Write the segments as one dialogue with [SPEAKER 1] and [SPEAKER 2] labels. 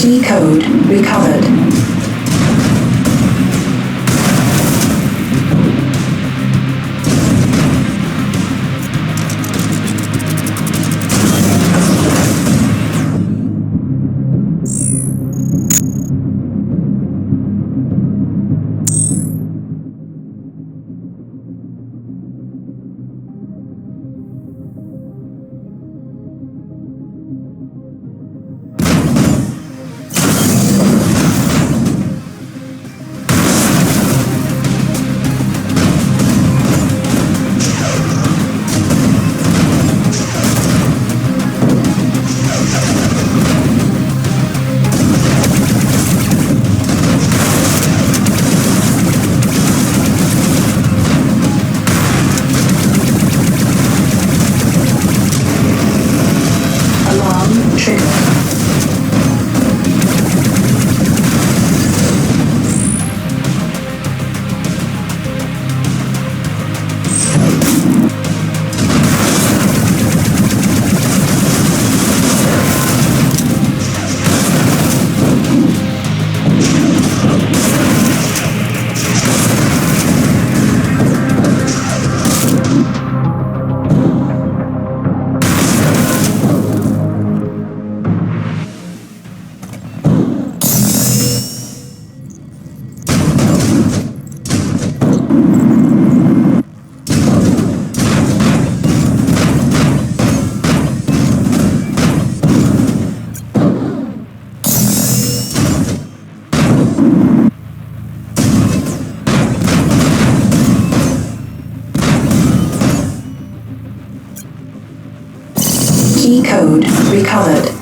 [SPEAKER 1] Key code recovered. Key code recovered.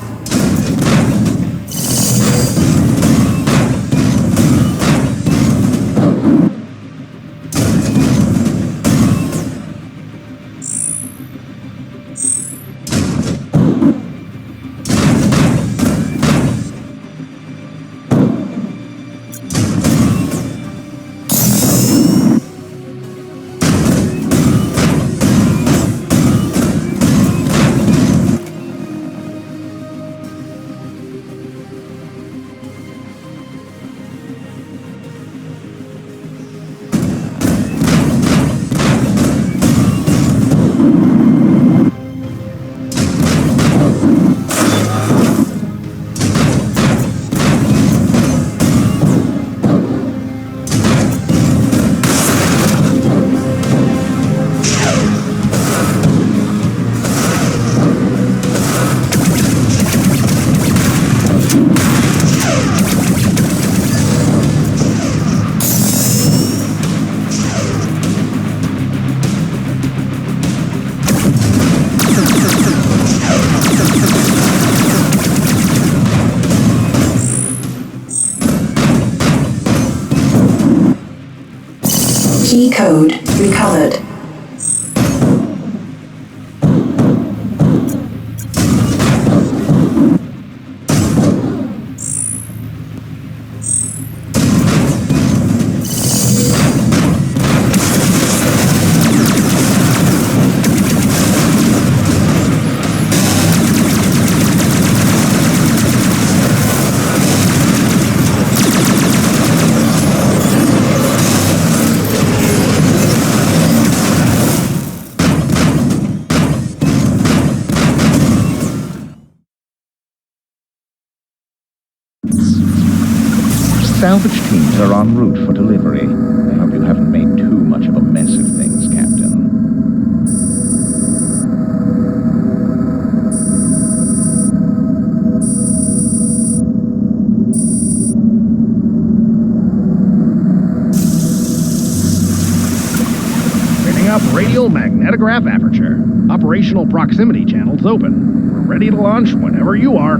[SPEAKER 1] Key code recovered.
[SPEAKER 2] Salvage teams are en route for delivery. I hope you haven't made too much of a mess of things, Captain.
[SPEAKER 3] Bringing up radial magnetograph aperture. Operational proximity channels open. We're ready to launch whenever you are.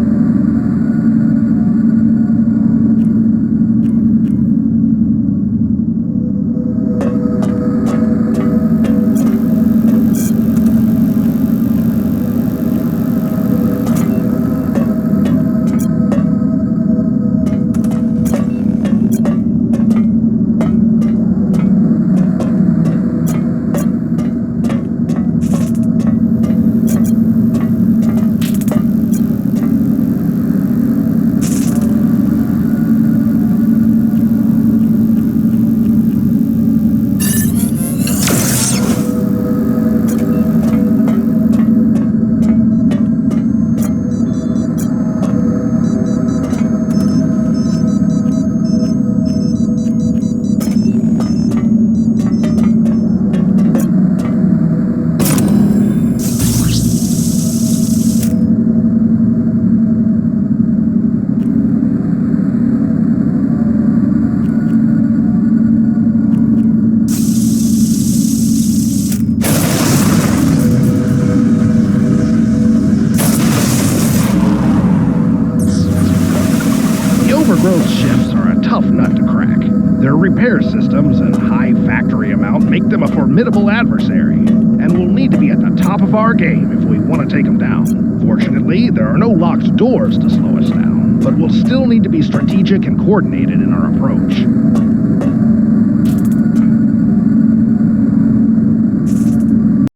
[SPEAKER 3] Overgrowth ships are a tough nut to crack. Their repair systems and high factory amount make them a formidable adversary, and we'll need to be at the top of our game if we want to take them down. Fortunately, there are no locked doors to slow us down, but we'll still need to be strategic and coordinated in our approach.